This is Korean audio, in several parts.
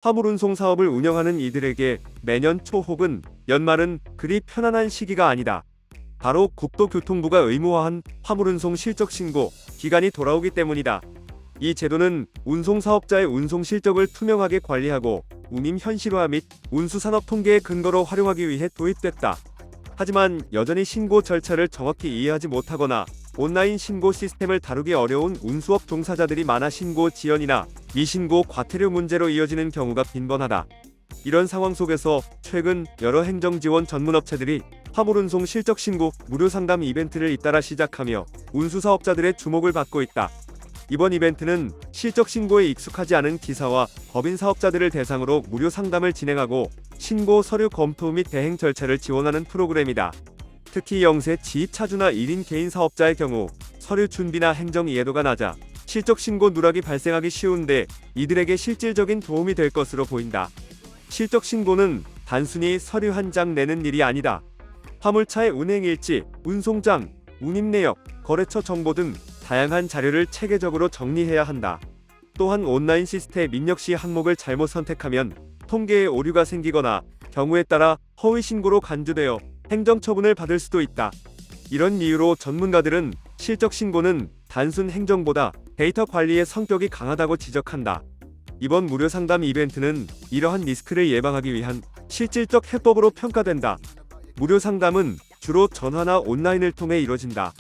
화물운송 사업을 운영하는 이들에게 매년 초 혹은 연말은 그리 편안한 시기가 아니다. 바로 국토교통부가 의무화한 화물운송 실적신고 기간이 돌아오기 때문이다. 이 제도는 운송사업자의 운송 실적을 투명하게 관리하고 운임 현실화 및 운수산업 통계의 근거로 활용하기 위해 도입됐다. 하지만 여전히 신고 절차를 정확히 이해하지 못하거나 온라인 신고 시스템을 다루기 어려운 운수업 종사자들이 많아 신고 지연이나 미신고 과태료 문제로 이어지는 경우가 빈번하다. 이런 상황 속에서 최근 여러 행정지원 전문업체들이 화물운송 실적신고 무료 상담 이벤트를 잇따라 시작하며 운수사업자들의 주목을 받고 있다. 이번 이벤트는 실적신고에 익숙하지 않은 기사와 법인 사업자들을 대상으로 무료 상담을 진행하고 신고 서류 검토 및 대행 절차를 지원하는 프로그램이다. 특히 영세 지입차주나 1인 개인 사업자의 경우 서류 준비나 행정 이해도가 낮아 실적신고 누락이 발생하기 쉬운데 이들에게 실질적인 도움이 될 것으로 보인다. 실적신고는 단순히 서류 한 장 내는 일이 아니다. 화물차의 운행일지, 운송장, 운임 내역, 거래처 정보 등 다양한 자료를 체계적으로 정리해야 한다. 또한 온라인 시스템 입력 시 항목을 잘못 선택하면 통계에 오류가 생기거나 경우에 따라 허위 신고로 간주되어 행정처분을 받을 수도 있다. 이런 이유로 전문가들은 실적신고는 단순 행정보다 데이터 관리의 성격이 강하다고 지적한다. 이번 무료 상담 이벤트는 이러한 리스크를 예방하기 위한 실질적 해법으로 평가된다. 무료 상담은 주로 전화나 온라인을 통해 이뤄진다.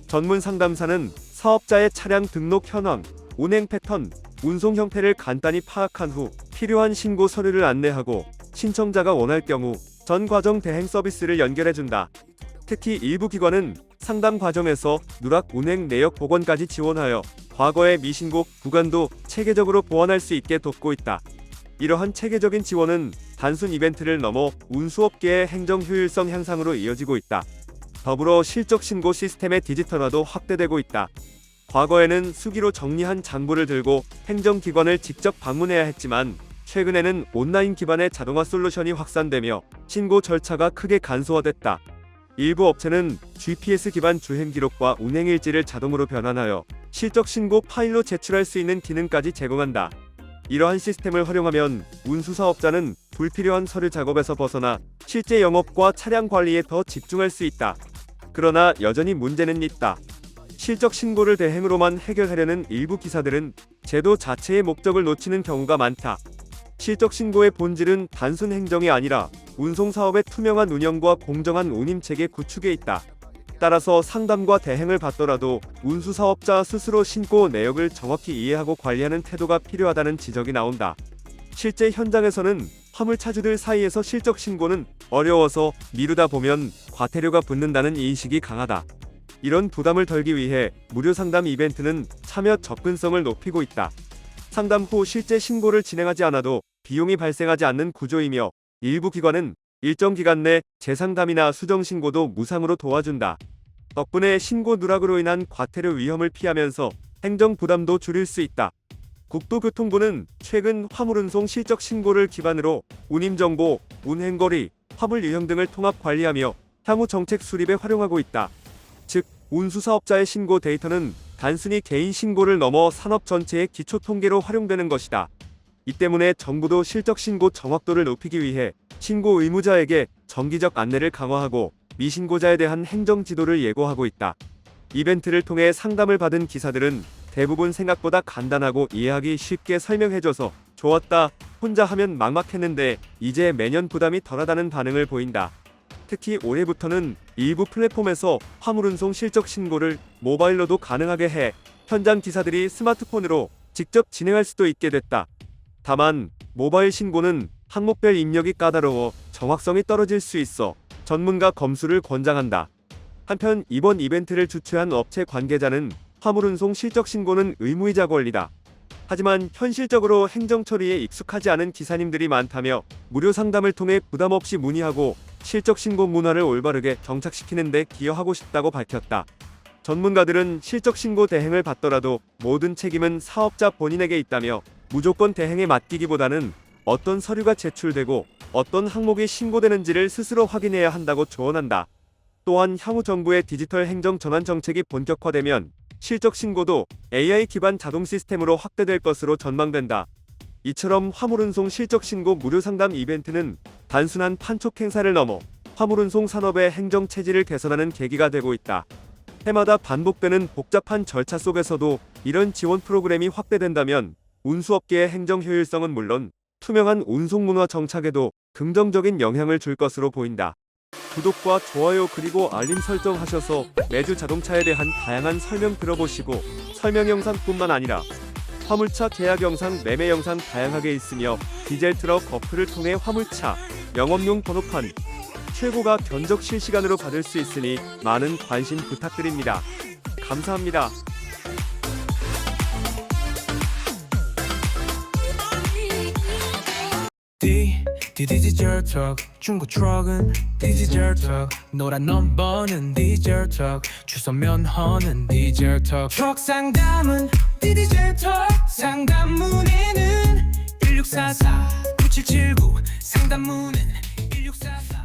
전문 상담사는 사업자의 차량 등록 현황, 운행 패턴, 운송 형태를 간단히 파악한 후 필요한 신고 서류를 안내하고 신청자가 원할 경우 전 과정 대행 서비스를 연결해준다. 특히 일부 기관은 상담 과정에서 누락 운행 내역 복원까지 지원하여 과거의 미신고 구간도 체계적으로 보완할 수 있게 돕고 있다. 이러한 체계적인 지원은 단순 이벤트를 넘어 운수업계의 행정 효율성 향상으로 이어지고 있다. 더불어 실적신고 시스템의 디지털화도 확대되고 있다. 과거에는 수기로 정리한 장부를 들고 행정기관을 직접 방문해야 했지만 최근에는 온라인 기반의 자동화 솔루션이 확산되며 신고 절차가 크게 간소화됐다. 일부 업체는 GPS 기반 주행 기록과 운행일지를 자동으로 변환하여 실적신고 파일로 제출할 수 있는 기능까지 제공한다. 이러한 시스템을 활용하면 운수사업자는 불필요한 서류 작업에서 벗어나 실제 영업과 차량 관리에 더 집중할 수 있다. 그러나 여전히 문제는 있다. 실적신고를 대행으로만 해결하려는 일부 기사들은 제도 자체의 목적을 놓치는 경우가 많다. 실적신고의 본질은 단순 행정이 아니라 운송사업의 투명한 운영과 공정한 운임체계 구축에 있다. 따라서 상담과 대행을 받더라도 운수사업자 스스로 신고 내역을 정확히 이해하고 관리하는 태도가 필요하다는 지적이 나온다. 실제 현장에서는 화물차주들 사이에서 실적신고는 어려워서 미루다 보면 과태료가 붙는다는 인식이 강하다. 이런 부담을 덜기 위해 무료 상담 이벤트는 참여 접근성을 높이고 있다. 상담 후 실제 신고를 진행하지 않아도 비용이 발생하지 않는 구조이며 일부 기관은 일정 기간 내 재상담이나 수정신고도 무상으로 도와준다. 덕분에 신고 누락으로 인한 과태료 위험을 피하면서 행정 부담도 줄일 수 있다. 국토교통부는 최근 화물운송 실적신고를 기반으로 운임정보, 운행거리, 화물 유형 등을 통합 관리하며 향후 정책 수립에 활용하고 있다. 즉, 운수사업자의 신고 데이터는 단순히 개인 신고를 넘어 산업 전체의 기초 통계로 활용되는 것이다. 이 때문에 정부도 실적신고 정확도를 높이기 위해 신고 의무자에게 정기적 안내를 강화하고 미신고자에 대한 행정 지도를 예고하고 있다. 이벤트를 통해 상담을 받은 기사들은 대부분 생각보다 간단하고 이해하기 쉽게 설명해줘서 좋았다, 혼자 하면 막막했는데 이제 매년 부담이 덜하다는 반응을 보인다. 특히 올해부터는 일부 플랫폼에서 화물운송 실적신고를 모바일로도 가능하게 해 현장 기사들이 스마트폰으로 직접 진행할 수도 있게 됐다. 다만 모바일 신고는 항목별 입력이 까다로워 정확성이 떨어질 수 있어 전문가 검수를 권장한다. 한편 이번 이벤트를 주최한 업체 관계자는 화물운송 실적신고는 의무이자 권리다. 하지만 현실적으로 행정 처리에 익숙하지 않은 기사님들이 많다며 무료 상담을 통해 부담 없이 문의하고 실적신고 문화를 올바르게 정착시키는 데 기여하고 싶다고 밝혔다. 전문가들은 실적신고 대행을 받더라도 모든 책임은 사업자 본인에게 있다며 무조건 대행에 맡기기보다는 어떤 서류가 제출되고 어떤 항목이 신고되는지를 스스로 확인해야 한다고 조언한다. 또한 향후 정부의 디지털 행정 전환 정책이 본격화되면 실적신고도 AI 기반 자동 시스템으로 확대될 것으로 전망된다. 이처럼 화물운송 실적 신고 무료 상담 이벤트는 단순한 판촉 행사를 넘어 화물운송 산업의 행정 체질을 개선하는 계기가 되고 있다. 해마다 반복되는 복잡한 절차 속에서도 이런 지원 프로그램이 확대된다면 운수업계의 행정 효율성은 물론 투명한 운송 문화 정착에도 긍정적인 영향을 줄 것으로 보인다. 구독과 좋아요 그리고 알림 설정하셔서 매주 자동차에 대한 다양한 설명 들어보시고 설명 영상뿐만 아니라 화물차 계약 영상, 매매 영상 다양하게 있으며 디젤 트럭 어플을 통해 화물차 영업용 번호판 최고가 견적 실시간으로 받을 수 있으니 많은 관심 부탁드립니다. 감사합니다. 디지털 턱 중고 트럭은 디지털 턱 노란 넘버는 디지털 턱 주소 면허는 디지털 턱 트럭 상담은 디지털 턱 상담 문의는 1644 9779 상담 문의는 1644